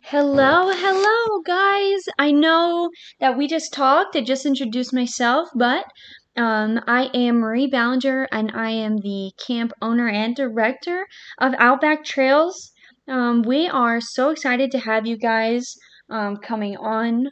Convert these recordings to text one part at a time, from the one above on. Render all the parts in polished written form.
Hello, guys. I know that we just talked. I just introduced myself, but I am Marie Ballinger, and I am the camp owner and director of Outback Trails. We are so excited to have you guys coming on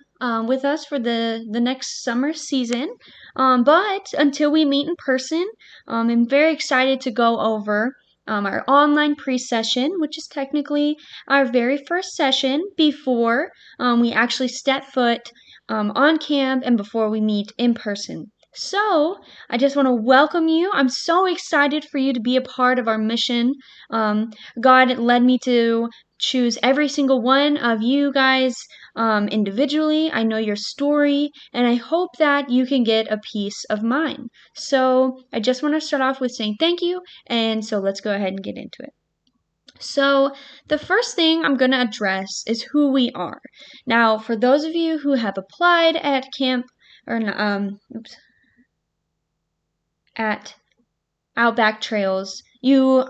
with us for the next summer season. But until we meet in person, I'm very excited to go over our online pre-session, which is technically our very first session before we actually step foot on camp and before we meet in person. So, I just want to welcome you. I'm so excited for you to be a part of our mission. God led me to choose every single one of you guys individually. I know your story, and I hope that you can get a piece of mine. So, I just want to start off with saying thank you, and so let's go ahead and get into it. So, the first thing I'm going to address is who we are. Now, for those of you who have applied at camp or at Outback Trails, you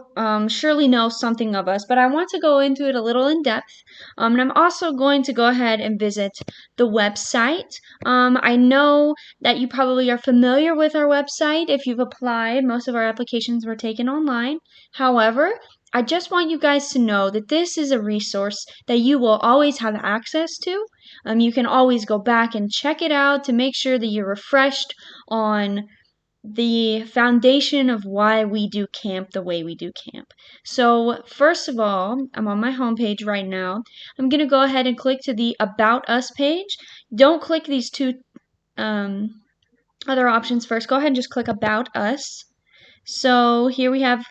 surely know something of us, but I want to go into it a little in depth. And I'm also going to go ahead and visit the website. I know that you probably are familiar with our website if you've applied. Most of our applications were taken online. However, I just want you guys to know that this is a resource that you will always have access to. You can always go back and check it out to make sure that you're refreshed on the foundation of why we do camp the way we do camp. So, first of all, I'm on my homepage right now. I'm going to go ahead and click to the About Us page. Don't click these two other options first. Go ahead and just click About Us. So, here we have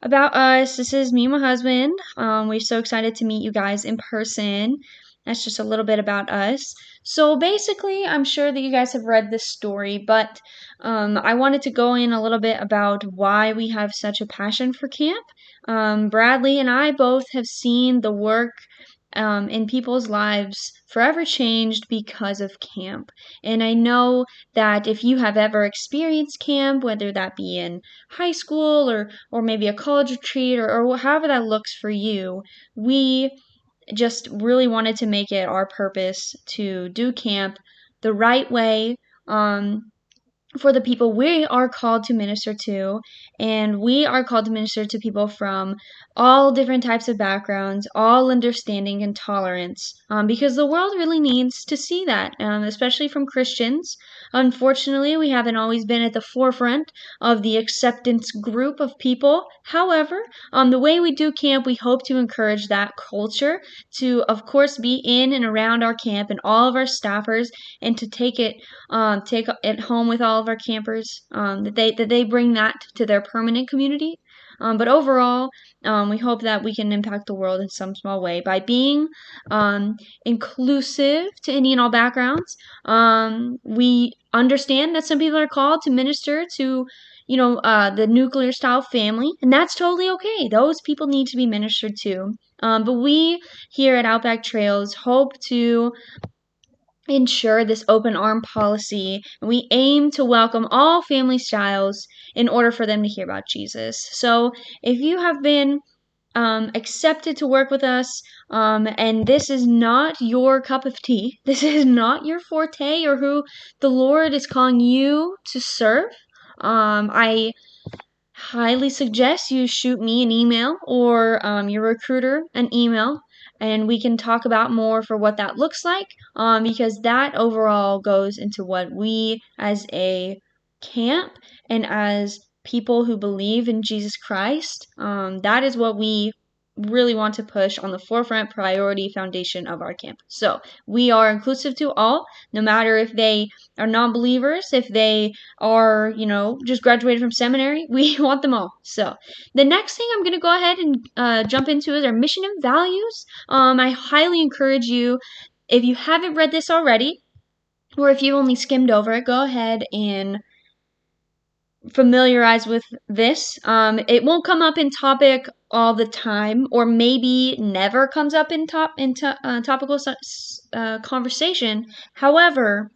About Us. This is me and my husband. We're so excited to meet you guys in person. That's just a little bit about us. So basically, I'm sure that you guys have read this story, but I wanted to go in a little bit about why we have such a passion for camp. Bradley and I both have seen the work in people's lives forever changed because of camp. And I know that if you have ever experienced camp, whether that be in high school or maybe a college retreat or however that looks for you, we just really wanted to make it our purpose to do camp the right way for the people we are called to minister to. And we are called to minister to people from all different types of backgrounds, all understanding and tolerance, because the world really needs to see that, especially from Christians. Unfortunately, we haven't always been at the forefront of the acceptance group of people. However, the way we do camp, we hope to encourage that culture to, of course, be in and around our camp and all of our staffers, and to take it home with all of our campers, that they bring that to their permanent community. But overall, we hope that we can impact the world in some small way by being inclusive to any and all backgrounds. We understand that some people are called to minister to, the nuclear style family, and that's totally okay. Those people need to be ministered to. But we here at Outback Trails hope to ensure this open arm policy. We aim to welcome all family styles in order for them to hear about Jesus. So if you have been accepted to work with us, and this is not your cup of tea, this is not your forte or who the Lord is calling you to serve, I highly suggest you shoot me an email or your recruiter an email, and we can talk about more for what that looks like, because that overall goes into what we as a camp and as people who believe in Jesus Christ, that is what we really want to push on the forefront priority foundation of our camp. So we are inclusive to all, no matter if they are non-believers, if they are, just graduated from seminary. We want them all. So the next thing I'm going to go ahead and jump into is our mission and values. I highly encourage you, if you haven't read this already, or if you've only skimmed over it, go ahead and familiarize with this. It won't come up in topic all the time, or maybe never comes up in topical conversation. However,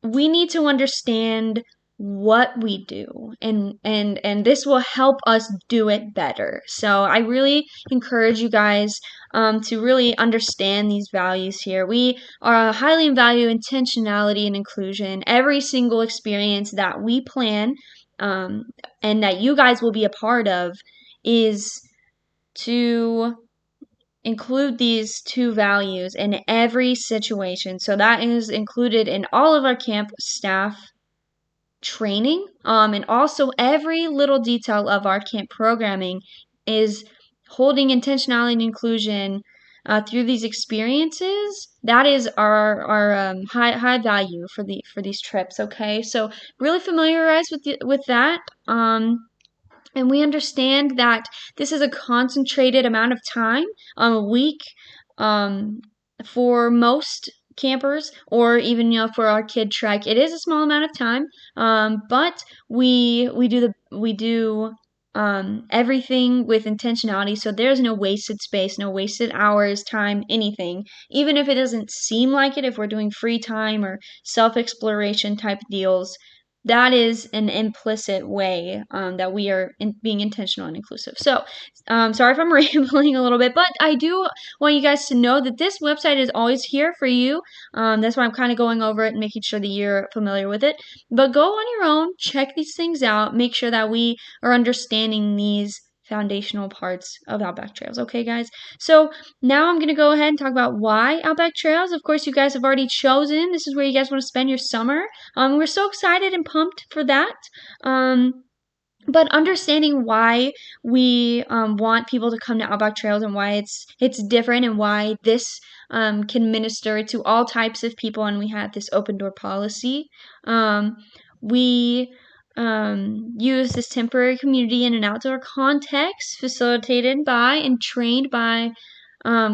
we need to understand what we do, and this will help us do it better. So I really encourage you guys to really understand these values here. We are highly value intentionality and inclusion. Every single experience that we plan um, and that you guys will be a part of is to include these two values in every situation. So that is included in all of our camp staff training, and also every little detail of our camp programming is holding intentionality and inclusion through these experiences. That is our high value for these trips. Okay, so really familiarize with that. And we understand that this is a concentrated amount of time, a week, um, for most campers, or even for our kid trek. It is a small amount of time, but we do everything with intentionality. So there's no wasted space, no wasted hours, time, anything. Even if it doesn't seem like it, if we're doing free time or self exploration type deals, that is an implicit way that we are being intentional and inclusive. So, sorry if I'm rambling a little bit, but I do want you guys to know that this website is always here for you. That's why I'm kind of going over it and making sure that you're familiar with it. But go on your own, check these things out, make sure that we are understanding these foundational parts of Outback Trails. Okay, guys? So now I'm going to go ahead and talk about why Outback Trails. Of course, you guys have already chosen. This is where you guys want to spend your summer. We're so excited and pumped for that. But understanding why we want people to come to Outback Trails and why it's different and why this can minister to all types of people, and we have this open door policy. We use this temporary community in an outdoor context facilitated by and trained by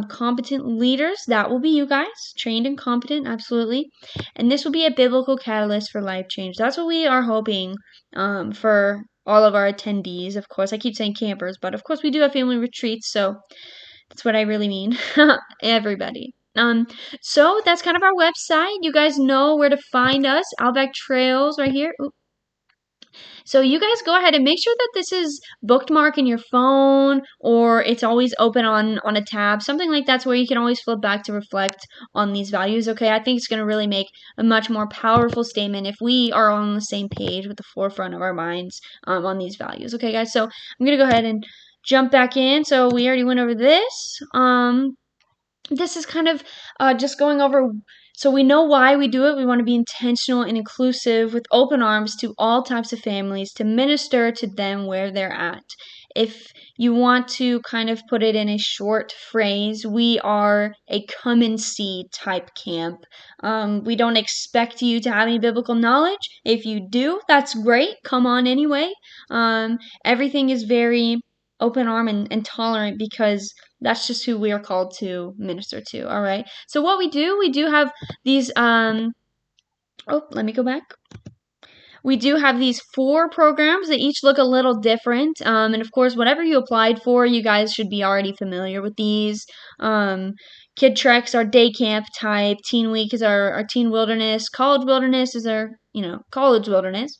competent leaders. That will be you guys, trained and competent, absolutely. And this will be a biblical catalyst for life change. That's what we are hoping for all of our attendees. Of course, I keep saying campers, but of course we do have family retreats, so that's what I really mean. Everybody. So that's kind of our website. You guys know where to find us. Outback Trails right here. Ooh. So you guys go ahead and make sure that this is bookmark in your phone, or it's always open on a tab, something like that, where you can always flip back to reflect on these values. Okay, I think it's going to really make a much more powerful statement if we are on the same page with the forefront of our minds on these values. Okay, guys, so I'm going to go ahead and jump back in. So we already went over this. This is kind of just going over, so we know why we do it. We want to be intentional and inclusive with open arms to all types of families, to minister to them where they're at. If you want to kind of put it in a short phrase, we are a come and see type camp. We don't expect you to have any biblical knowledge. If you do, that's great. Come on anyway. Everything is very open arm and tolerant, because that's just who we are called to minister to. All right. So what we do have these let me go back. We do have these 4 programs that each look a little different. And of course, whatever you applied for, you guys should be already familiar with these. Kid Treks are day camp type. Teen Week is our teen wilderness. College Wilderness is our, college wilderness.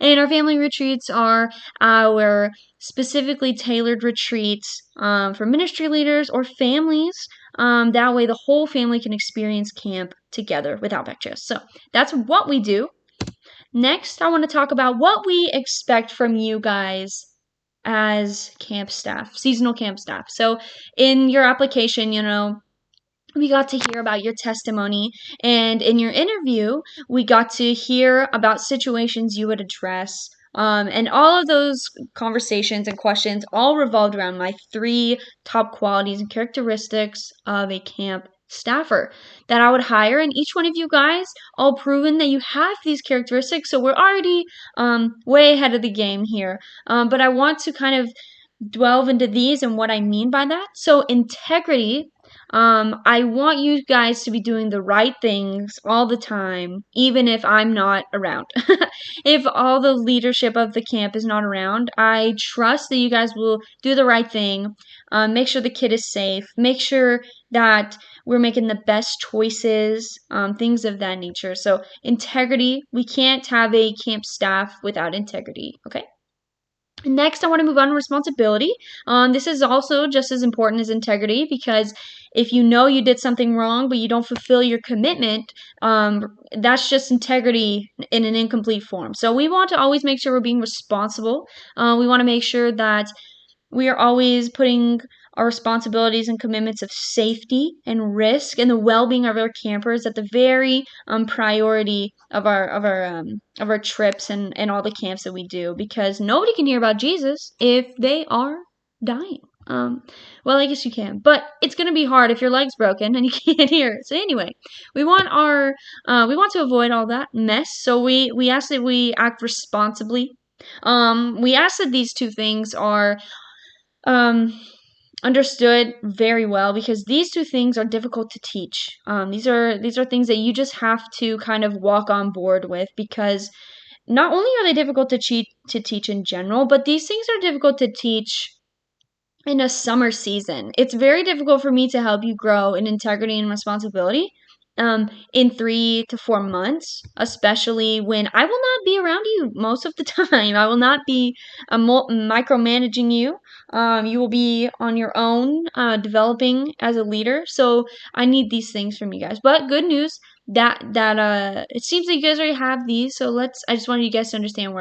And our family retreats are our specifically tailored retreats for ministry leaders or families. That way the whole family can experience camp together with Outback Trails. So that's what we do. Next, I want to talk about what we expect from you guys as camp staff, seasonal camp staff. So in your application, we got to hear about your testimony, and in your interview, we got to hear about situations you would address. And all of those conversations and questions all revolved around my 3 top qualities and characteristics of a camp staffer that I would hire. And each one of you guys all proven that you have these characteristics. So we're already way ahead of the game here. But I want to kind of delve into these and what I mean by that. So integrity I want you guys to be doing the right things all the time, even if I'm not around. If all the leadership of the camp is not around, I trust that you guys will do the right thing. Make sure the kid is safe. Make sure that we're making the best choices, things of that nature. So, integrity, we can't have a camp staff without integrity, okay? Next, I want to move on to responsibility. This is also just as important as integrity because if you know you did something wrong but you don't fulfill your commitment, that's just integrity in an incomplete form. So we want to always make sure we're being responsible. We want to make sure that we are always putting our responsibilities and commitments of safety and risk and the well-being of our campers at the very priority of our trips and all the camps that we do, because nobody can hear about Jesus if they are dying. Well, I guess you can, but it's gonna be hard if your leg's broken and you can't hear. So anyway, we want to avoid all that mess. So we ask that we act responsibly. We ask that these two things are um, understood very well, because these two things are difficult to teach. These are things that you just have to kind of walk on board with, because not only are they difficult to teach in general, but these things are difficult to teach in a summer season. It's very difficult for me to help you grow in integrity and responsibility in 3 to 4 months, especially when I will not be around you most of the time. I will not be micromanaging you. You will be on your own, developing as a leader. So I need these things from you guys. But good news that it seems that you guys already have these. So I just wanted you guys to understand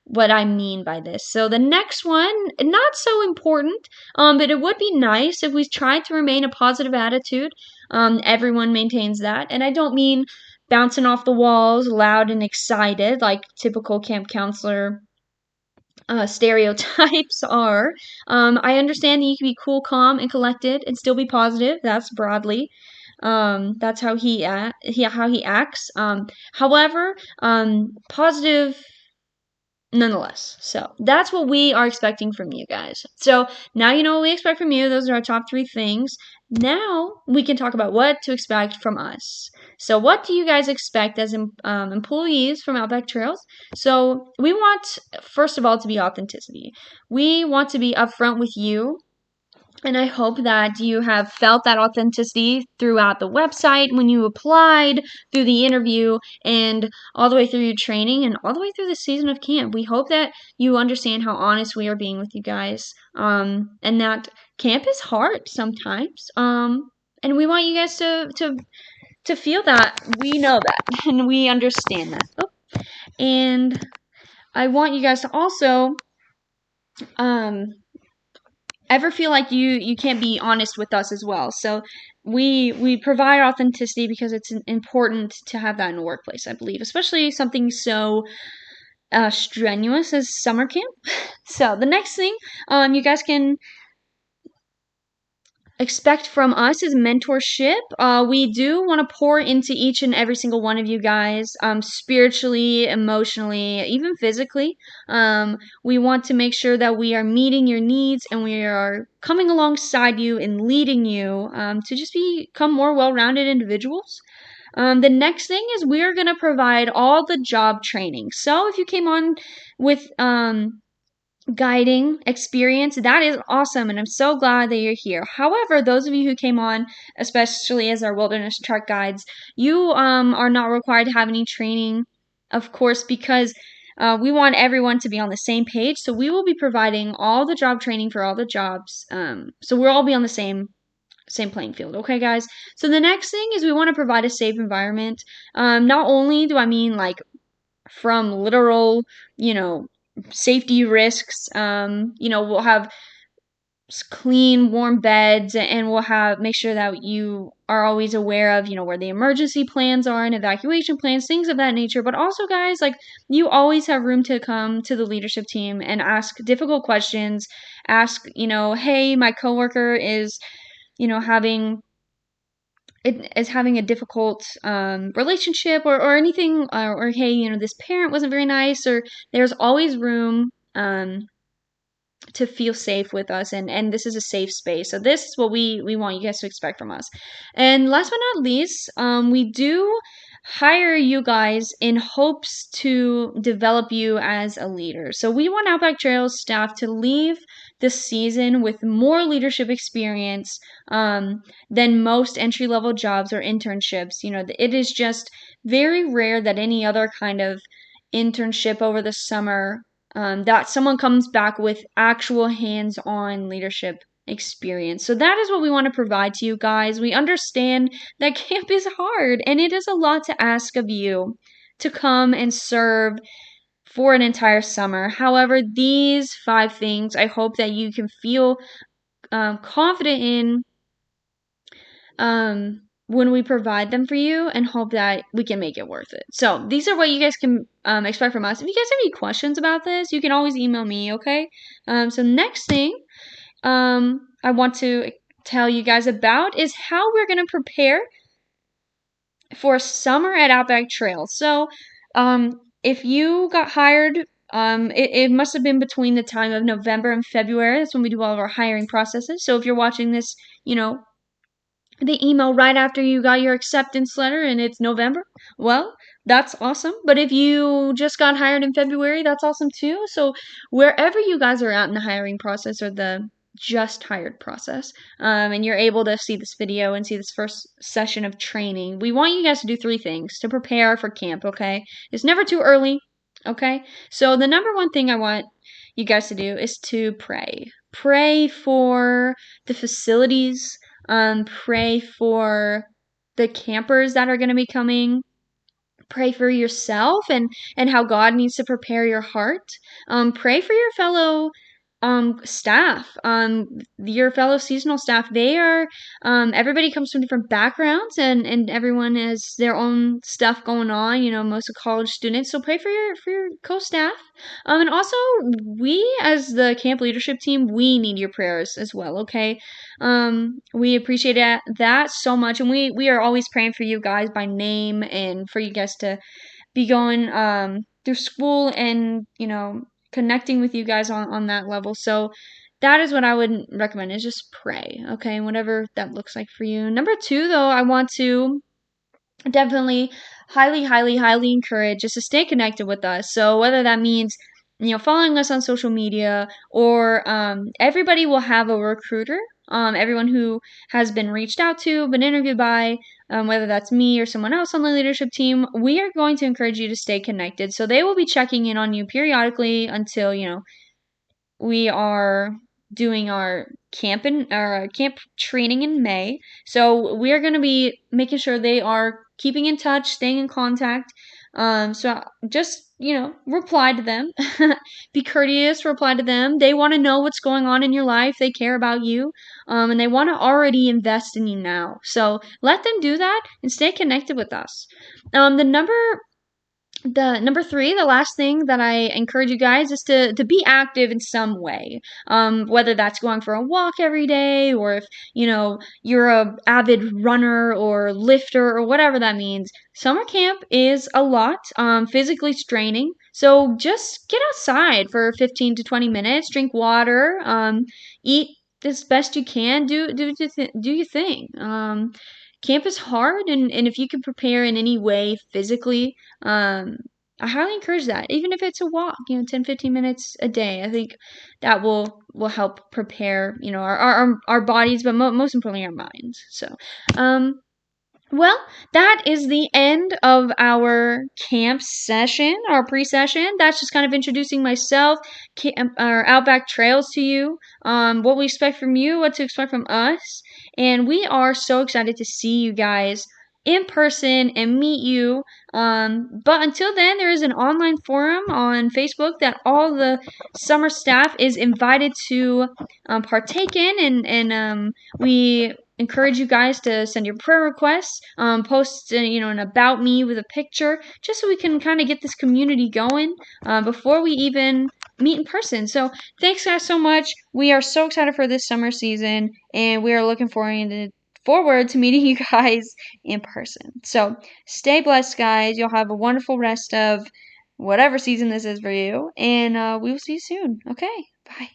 what I mean by this. So the next one, not so important, but it would be nice if we tried to remain a positive attitude. Everyone maintains that, and I don't mean bouncing off the walls, loud and excited, like typical camp counselor stereotypes are. I understand that you can be cool, calm, and collected, and still be positive. That's broadly. That's how how he acts. However, positive nonetheless. So that's what we are expecting from you guys. So now you know what we expect from you. Those are our top 3 things. Now we can talk about what to expect from us. So what do you guys expect as employees from Outback Trails? So we want, first of all, to be authenticity. We want to be upfront with you. And I hope that you have felt that authenticity throughout the website, when you applied, through the interview, and all the way through your training, and all the way through the season of camp. We hope that you understand how honest we are being with you guys, and that camp is hard sometimes. And we want you guys to feel that we know that and we understand that. Oh, and I want you guys to also ever feel like you can't be honest with us as well. So we provide authenticity because it's important to have that in the workplace, I believe, especially something so strenuous as summer camp. So the next thing you guys can expect from us is mentorship. We do want to pour into each and every single one of you guys, spiritually, emotionally, even physically. We want to make sure that we are meeting your needs and we are coming alongside you and leading you to just become more well-rounded individuals. The next thing is we are going to provide all the job training. So if you came on with guiding experience, that is awesome, and I'm so glad that you're here. However, those of you who came on, especially as our wilderness trek guides, you are not required to have any training, of course, because we want everyone to be on the same page. So we will be providing all the job training for all the jobs, so we'll all be on the same playing field. Okay, guys? So the next thing is we want to provide a safe environment. Not only do I mean like from literal, safety risks. We'll have clean, warm beds, and we'll make sure that you are always aware of, where the emergency plans are and evacuation plans, things of that nature. But also, guys, like, you always have room to come to the leadership team and ask difficult questions. Ask, hey, my coworker is, having a difficult relationship or anything, or hey, this parent wasn't very nice, or there's always room to feel safe with us, and this is a safe space. So this is what we want you guys to expect from us. And last but not least, we do hire you guys in hopes to develop you as a leader. So we want Outback Trails staff to leave this season with more leadership experience than most entry level jobs or internships. It is just very rare that any other kind of internship over the summer that someone comes back with actual hands-on leadership experience. So that is what we want to provide to you guys. We understand that camp is hard and it is a lot to ask of you to come and serve for an entire summer. However, these 5 things I hope that you can feel confident in when we provide them for you, and hope that we can make it worth it. So these are what you guys can expect from us. If you guys have any questions about this, you can always email me, okay? So next thing I want to tell you guys about is how we're going to prepare for summer at Outback Trails. So if you got hired, it must have been between the time of November and February. That's when we do all of our hiring processes. So if you're watching this, the email right after you got your acceptance letter and it's November, well, that's awesome. But if you just got hired in February, that's awesome too. So wherever you guys are at in the hiring process or the just hired process, and you're able to see this video and see this first session of training, we want you guys to do 3 things to prepare for camp, okay? It's never too early, okay? So the number 1 thing I want you guys to do is to pray. Pray for the facilities. Pray for the campers that are going to be coming. Pray for yourself and how God needs to prepare your heart. Pray for your fellow staff, your fellow seasonal staff. They are everybody comes from different backgrounds, and everyone has their own stuff going on. Most of college students. So pray for your co-staff. And also we as the camp leadership team, we need your prayers as well. Okay, we appreciate that so much, and we are always praying for you guys by name and for you guys to be going through school and connecting with you guys on that level. So that is what I would recommend, is just pray, okay? Whatever that looks like for you. Number 2, though, I want to definitely highly encourage just to stay connected with us. So whether that means following us on social media, or everybody will have a recruiter. Everyone who has been reached out to, been interviewed by, whether that's me or someone else on the leadership team, we are going to encourage you to stay connected. So they will be checking in on you periodically until we are doing our camp training in May. So we are going to be making sure they are keeping in touch, staying in contact. So just reply to them. Be courteous, reply to them. They want to know what's going on in your life. They care about you. And they want to already invest in you now. So let them do that and stay connected with us. The number 3, the last thing that I encourage you guys is to be active in some way. Whether that's going for a walk every day, or if you're a avid runner or lifter or whatever that means. Summer camp is a lot, physically straining. So just get outside for 15 to 20 minutes, drink water, eat as best you can, do your thing. Camp is hard, and if you can prepare in any way physically, I highly encourage that. Even if it's a walk, 10, 15 minutes a day, I think that will help prepare, our bodies, but most importantly, our minds. So, well, that is the end of our camp session, our pre-session. That's just kind of introducing myself, our Outback Trails to you, what we expect from you, what to expect from us. And we are so excited to see you guys in person and meet you. But until then, there is an online forum on Facebook that all the summer staff is invited to partake in, and we encourage you guys to send your prayer requests, post an about me with a picture, just so we can kind of get this community going before we even meet in person. So thanks guys so much. We are so excited for this summer season, and we are looking forward to meeting you guys in person. So stay blessed, guys. You'll have a wonderful rest of whatever season this is for you, and we will see you soon. Okay, bye.